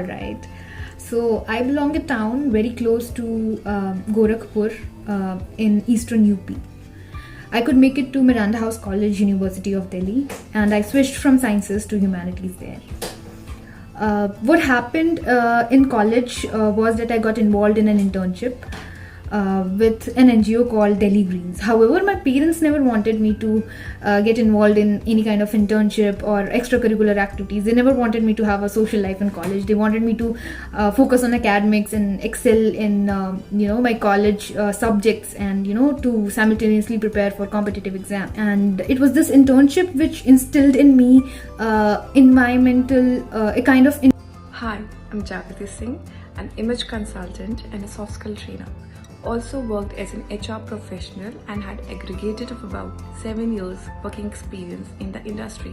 right. So I belong a town very close to Gorakhpur in eastern UP. I could make it to Miranda House College, University of Delhi, and I switched from sciences to humanities there. What happened in college was that I got involved in an internship with an NGO called Delhi Greens. However, my parents never wanted me to get involved in any kind of internship or extracurricular activities. They never wanted me to have a social life in college. They wanted me to focus on academics and excel in my college subjects, and to simultaneously prepare for competitive exam. And it was this internship which instilled in me environmental a kind of Hi, I'm Jagriti Singh, an image consultant and a soft skill trainer. Also worked as an HR professional and had aggregated of about 7 years working experience in the industry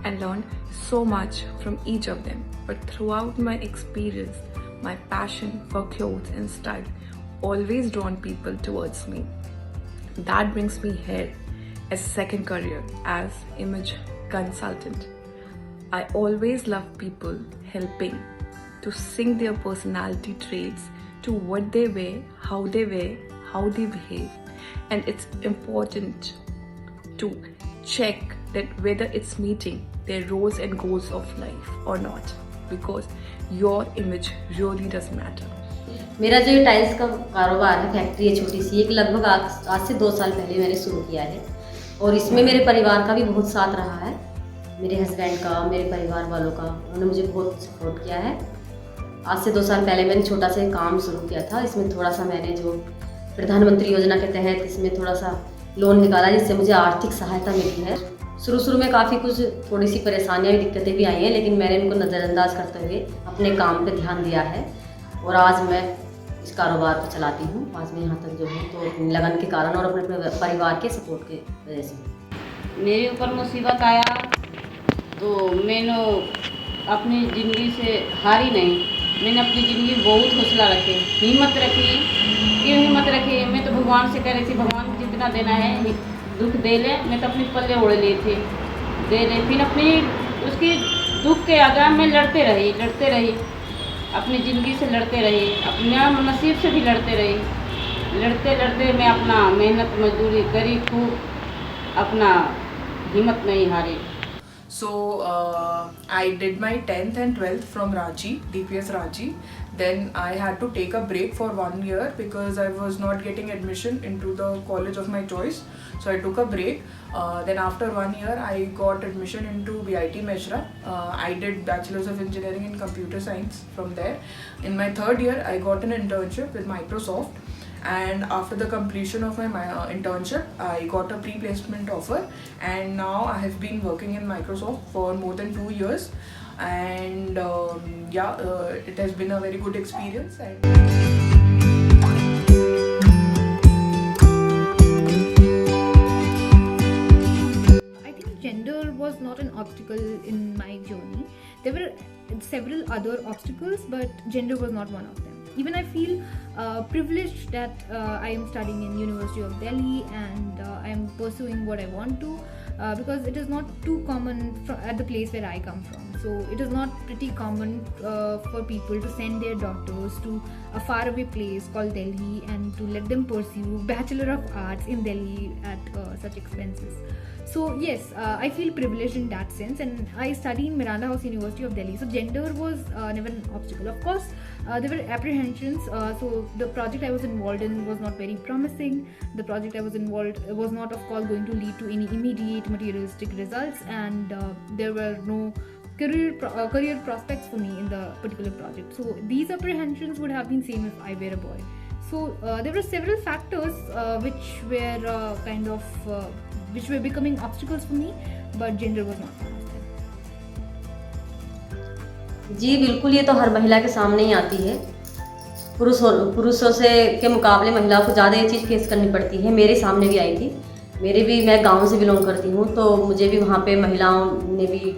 and learned so much from each of them. But throughout my experience, my passion for clothes and style always drawn people towards me. That brings me here as a second career as image consultant. I always love people helping to sync their personality traits to what they wear, how they behave, and it's important to check that whether it's meeting their roles and goals of life or not, because your image really does matter. मेरा जो ये tiles का कारोबार है, factory है छोटी सी, एक लगभग आज से 2 साल पहले मैंने शुरू किया है और इसमें मेरे परिवार का भी बहुत साथ रहा है। मेरे हस्बैंड का, मेरे परिवार वालों का, उन्होंने मुझे बहुत सपोर्ट किया है। आज से 2 साल पहले मैंने छोटा सा काम शुरू किया था। इसमें थोड़ा सा मैंने जो प्रधानमंत्री योजना के तहत इसमें थोड़ा सा लोन निकाला, जिससे मुझे आर्थिक सहायता मिली है। शुरू में काफ़ी कुछ थोड़ी सी परेशानियाँ भी, दिक्कतें भी आई हैं, लेकिन मैंने इनको नज़रअंदाज करते हुए अपने काम पे ध्यान दिया है और आज मैं इस कारोबार को चलाती हूँ। आज मैं यहाँ तक जो हूँ तो लगन के कारण और अपने परिवार के सपोर्ट के वजह से। मेरे ऊपर मुसीबत आया तो मैंने अपनी ज़िंदगी से हारी नहीं, मैंने अपनी ज़िंदगी बहुत हौसला रखी, हिम्मत रखी। क्यों हिम्मत रखी? मैं तो भगवान से कह रही थी, भगवान जितना देना है दुख दे ले। मैं तो अपने पल्ले ओढ़ लिए थे, दे ले। फिर अपनी उसकी दुख के आगे मैं लड़ते रही, अपनी ज़िंदगी से लड़ते रही, अपने नसीब से भी लड़ते रही। लड़ते मैं अपना मेहनत मजदूरी करी, खूब अपना हिम्मत नहीं हारी। So I did my 10th and 12th from Ranchi, DPS Ranchi. Then I had to take a break for 1 year because I was not getting admission into the college of my choice. So I took a break. Then after 1 year I got admission into BIT Meshra. I did Bachelor's of Engineering in Computer Science from there. In my 3rd year I got an internship with Microsoft. And after the completion of my internship, I got a pre-placement offer, and now I have been working in Microsoft for more than 2 years, and it has been a very good experience. I think gender was not an obstacle in my journey. There were several other obstacles, but gender was not one of them. Even I feel privileged that I am studying in University of Delhi and I am pursuing what I want to, because it is not too common at the place where I come from. So it is not pretty common for people to send their daughters to a faraway place called Delhi and to let them pursue Bachelor of Arts in Delhi at such expenses. So yes, I feel privileged in that sense, and I study in Miranda House, University of Delhi. So gender was never an obstacle. Of course, there were apprehensions. So the project I was involved in was not very promising. The project I was involved was not, of course, going to lead to any immediate materialistic results, and there were no career prospects for me in the particular project. So these apprehensions would have been same if I were a boy. So there were several factors which were which were becoming obstacles for me, but gender was not one of them. जी बिल्कुल, ये तो हर महिला के सामने ही आती है। पुरुषों से के मुकाबले महिलाओं को ज़्यादा ये चीज़ फेस करनी पड़ती है। मेरे सामने भी आई थी। मैं गांव से बिलोंग करती हूँ, तो मुझे भी वहाँ पे महिलाओं ने भी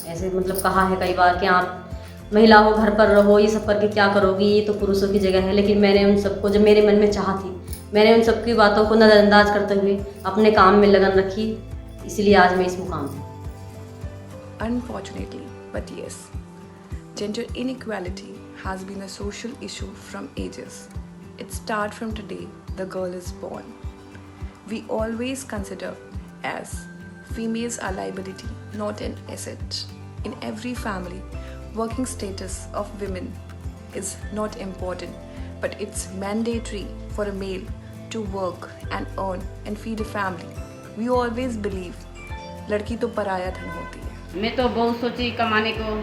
ऐसे कहा है कई बार कि आप महिला हो, घर पर रहो, ये सब करके क्या करोगी, ये तो पुरुषों की जगह है। लेकिन मैंने उन सबको, जब मेरे मन में चाह थी, मैंने उन सबकी बातों को नज़रअंदाज करते हुए अपने काम में लगन रखी, इसलिए आज मैं इस मुकाम पर। Unfortunately, but yes, gender inequality has been a social issue from ages. It starts from today the girl is born. We always consider as females are liability, not an asset. In every family, working status of women is not important, but it's mandatory for a male to work and earn and feed a family. We always believe लड़की तो पराया धन होती है. मैं तो बहुत सोची कमाने को,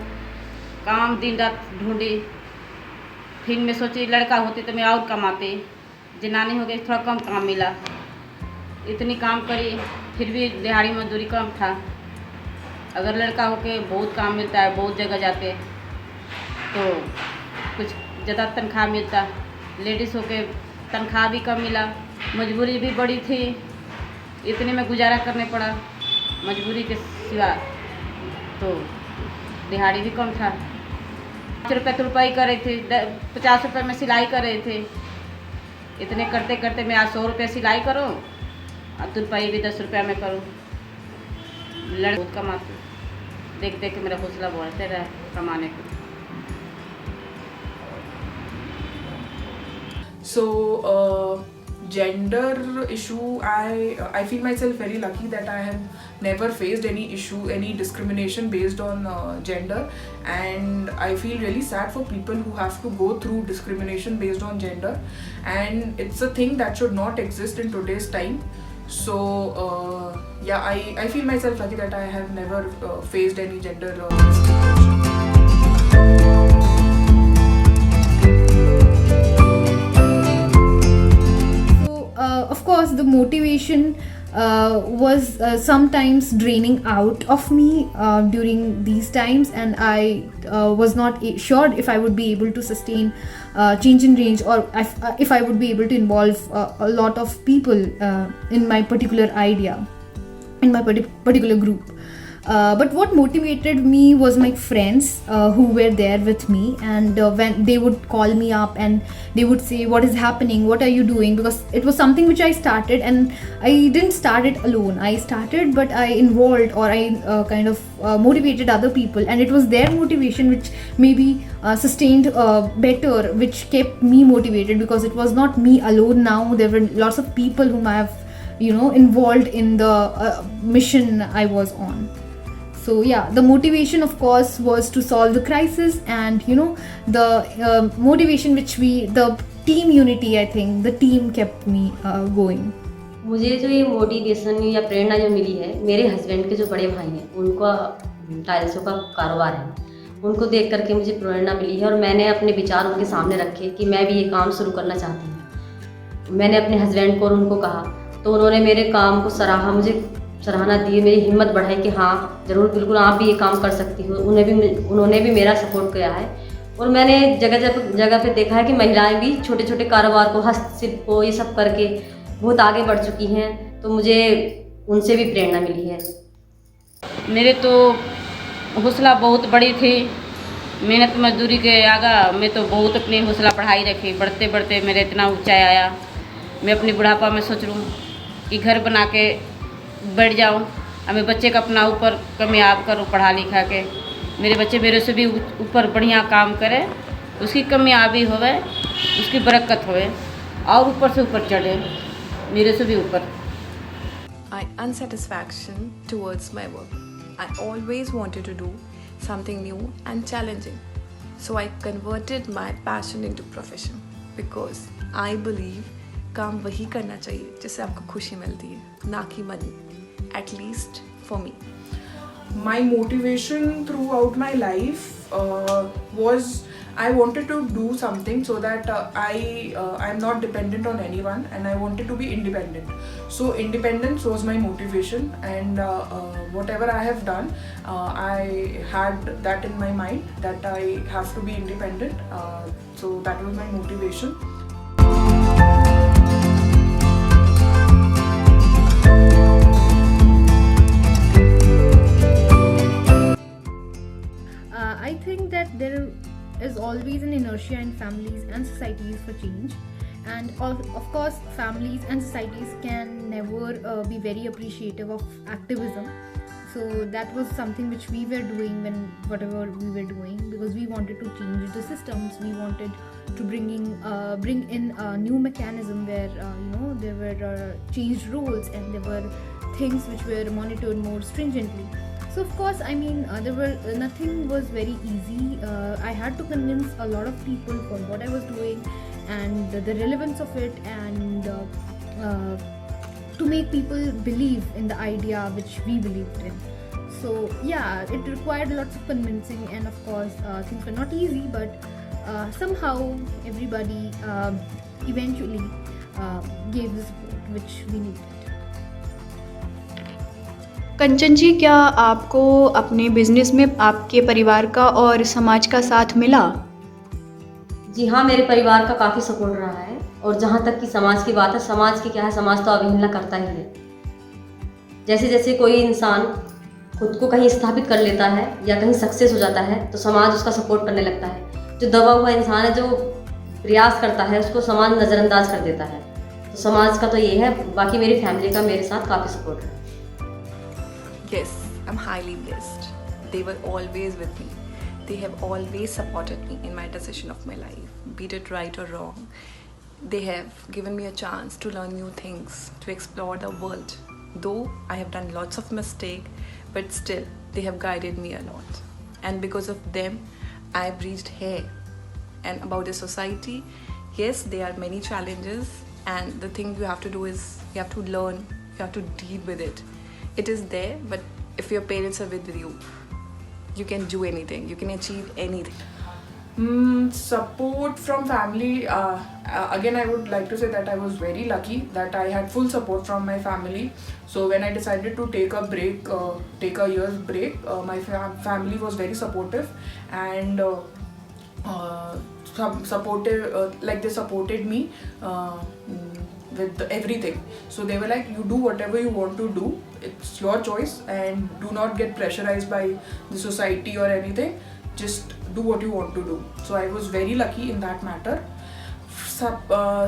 काम दिन रात ढूंढी, फिर मैं सोची लड़का होते तो मैं और कमाते, जनानी हो गई थोड़ा कम काम मिला, इतनी काम करी फिर भी दिहाड़ी मजदूरी कम था. अगर लड़का होके बहुत काम मिलता है, बहुत जगह जाते तो कुछ ज़्यादा तनख्वाह मिलता. लेडीज़ होके तनख्वाह भी कम मिला, मजबूरी भी बड़ी थी, इतने में गुजारा करने पड़ा मजबूरी के सिवा. तो दिहाड़ी भी कम था. 5 रुपये तुरपाई कर रहे थे, 50 रुपये में सिलाई कर रहे थे. इतने करते करते मैं आज 100 रुपये सिलाई करूँ और तुरपाई भी 10 रुपया में करूँ. बहुत कमाती, देख देख के मेरा हौसला बढ़ते रहा कमाने को. So gender issue, I feel myself very lucky that I have never faced any issue, any discrimination based on gender, and I feel really sad for people who have to go through discrimination based on gender, and it's a thing that should not exist in today's time. So yeah, I feel myself lucky that I have never faced any gender discrimination. Of course, the motivation was sometimes draining out of me during these times, and I was not sure if I would be able to sustain change in range, or if I would be able to involve a lot of people in my particular idea, in my particular group. But what motivated me was my friends who were there with me, and when they would call me up and they would say, what is happening, what are you doing? Because it was something which I started, and I didn't start it alone. I started, but I involved, or I kind of motivated other people, and it was their motivation which maybe sustained better, which kept me motivated, because it was not me alone. Now there were lots of people whom I have involved in the mission I was on. So yeah, the motivation of course was to solve the crisis, and the motivation which the team unity, I think the team kept me going. मुझे जो ये motivation या प्रेरणा जो मिली है, मेरे husband के जो बड़े भाई हैं उनका टाइल्सों का कारोबार है, उनको देख करके मुझे प्रेरणा मिली है, और मैंने अपने विचार उनके सामने रखे कि मैं भी ये काम शुरू करना चाहती हूँ. मैंने अपने हस्बैंड को और उनको कहा, तो उन्होंने मेरे काम को सराहा, मुझे सराहना दी, मेरी हिम्मत बढ़ाई कि हाँ ज़रूर, बिल्कुल आप भी ये काम कर सकती हो. उन्होंने भी मेरा सपोर्ट किया है, और मैंने जगह पे देखा है कि महिलाएं भी छोटे छोटे कारोबार को, हस्तशिल्प को, ये सब करके बहुत आगे बढ़ चुकी हैं. तो मुझे उनसे भी प्रेरणा मिली है. मेरे तो हौसला बहुत बड़ी थी, मेहनत मजदूरी के आगा मैं तो बहुत अपनी हौसला बढ़ाई रखी. बढ़ते बढ़ते मेरे इतना ऊंचाई आया. मैं अपनी बुढ़ापा में सोच रहा हूँ कि घर बना के बैठ जाऊँ, और मैं बच्चे का अपना ऊपर कामयाब करूँ, पढ़ा लिखा के मेरे बच्चे मेरे से भी ऊपर बढ़िया काम करें, उसकी कामयाबी होवे, उसकी बरकत होवे, और ऊपर से ऊपर चढ़े, मेरे से भी ऊपर. My unsatisfaction towards my work. I always wanted to do something new and challenging. So I converted my passion into profession, because I believe काम वही करना चाहिए जिससे आपको खुशी मिलती है, ना कि money. At least for me. My motivation throughout my life was I wanted to do something so that I'm not dependent on anyone, and I wanted to be independent. So independence was my motivation, and whatever I have done, I had that in my mind that I have to be independent. So that was my motivation. I think that there is always an inertia in families and societies for change, and of course families and societies can never be very appreciative of activism. So that was something which we were doing when whatever we were doing, because we wanted to change the systems. We wanted to bring in a new mechanism where there were changed rules, and there were things which were monitored more stringently. So of course, I mean, nothing was very easy. I had to convince a lot of people for what I was doing and the relevance of it, and to make people believe in the idea which we believed in. So yeah, it required lots of convincing, and of course things were not easy, but somehow everybody eventually gave the support which we needed. कंचन जी, क्या आपको अपने business में आपके परिवार का और समाज का साथ मिला? जी हाँ, मेरे परिवार का काफ़ी सपोर्ट रहा है। और जहाँ तक कि समाज की बात है, समाज की क्या है, समाज तो अवहेलना करता ही है। जैसे जैसे कोई इंसान खुद को कहीं स्थापित कर लेता है या कहीं सक्सेस हो जाता है, तो समाज उसका सपोर्ट करने लगता है। जो दबा हुआ इंसान है, जो प्रयास करता है, उसको समाज नज़रअंदाज कर देता है। तो समाज का तो ये है, बाकी मेरी फैमिली का मेरे साथ काफ़ी सपोर्ट है। Yes, I'm highly blessed. They were always with me. They have always supported me in my decision of my life, be it right or wrong. They have given me a chance to learn new things, to explore the world. Though I have done lots of mistakes, but still they have guided me a lot. And because of them, I've reached here. And about the society, yes, there are many challenges, and the thing you have to do is you have to learn, you have to deal with it. It is there, but if your parents are with you, you can do anything, you can achieve anything. Support from family, again I would like to say that I was very lucky that I had full support from my family. So when I decided to take a break, take a year's break, my family was very supportive, and supportive, like they supported me with everything. So they were like, you do whatever you want to do, it's your choice, and do not get pressurized by the society or anything, just do what you want to do. So I was very lucky in that matter.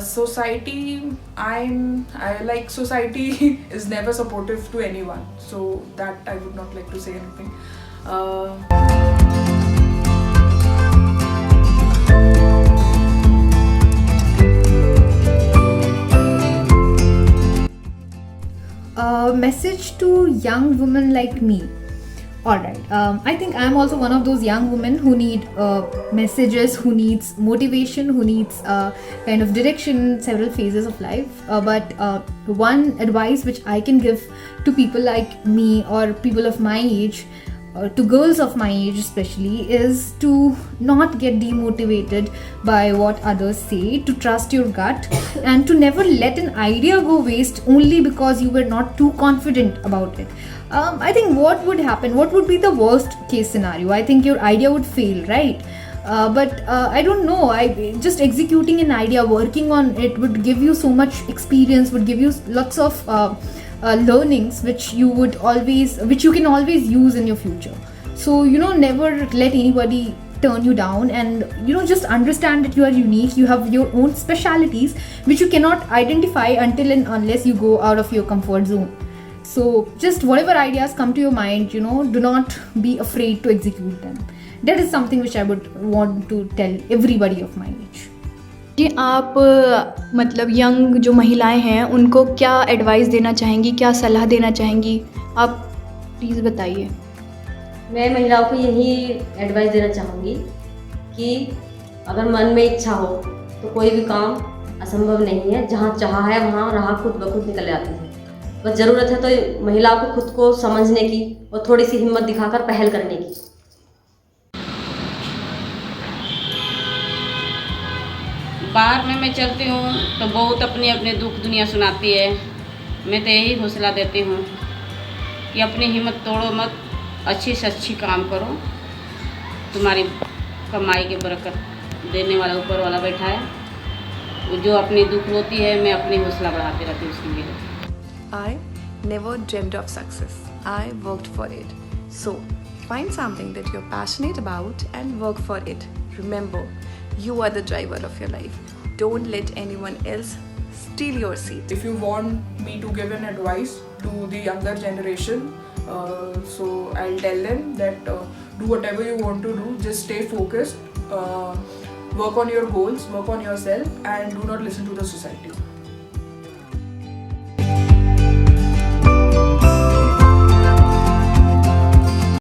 Society, I like society is never supportive to anyone, so that I would not like to say anything. Message to young women like me. Alright, I think I'm also one of those young women who need messages, who needs motivation, who needs kind of direction in several phases of life. But one advice which I can give to people like me, or people of my age, to girls of my age especially, is to not get demotivated by what others say, to trust your gut, and to never let an idea go waste only because you were not too confident about it. I think what would happen, what would be the worst case scenario? I think your idea would fail, right? But I don't know, just executing an idea, working on it would give you so much experience, would give you lots of learnings which you can always use in your future. So never let anybody turn you down, and just understand that you are unique, you have your own specialities which you cannot identify until and unless you go out of your comfort zone. So just whatever ideas come to your mind, do not be afraid to execute them. That is something which I would want to tell everybody of my age. जी, आप मतलब young जो महिलाएं हैं उनको क्या advice देना चाहेंगी, क्या सलाह देना चाहेंगी, आप प्लीज़ बताइए। मैं महिलाओं को यही एडवाइस देना चाहूँगी कि अगर मन में इच्छा हो तो कोई भी काम असंभव नहीं है। जहाँ चाहा है वहाँ राह खुद ब खुद निकल आती है। बस ज़रूरत है तो महिलाओं को खुद को समझने की और थोड़ी सी हिम्मत दिखाकर पहल करने की। बाहर में मैं चलती हूँ तो बहुत अपने अपने दुख दुनिया सुनाती है। मैं तो यही हौसला देती हूँ कि अपनी हिम्मत तोड़ो मत, अच्छी से अच्छी काम करो, तुम्हारी कमाई की बरकत देने वाला ऊपर वाला बैठा है। जो अपनी दुख रोती है, मैं अपनी हौसला बढ़ाती रहती हूँ उसके लिए। I never dreamed of success. I worked for it. So, find something that you're passionate about and work for it. Remember, you are the driver of your life. Don't let anyone else steal your seat. If you want me to give an advice to the younger generation, So I'll tell them that do whatever you want to do, just stay focused, work on your goals, work on yourself, and do not listen to the society.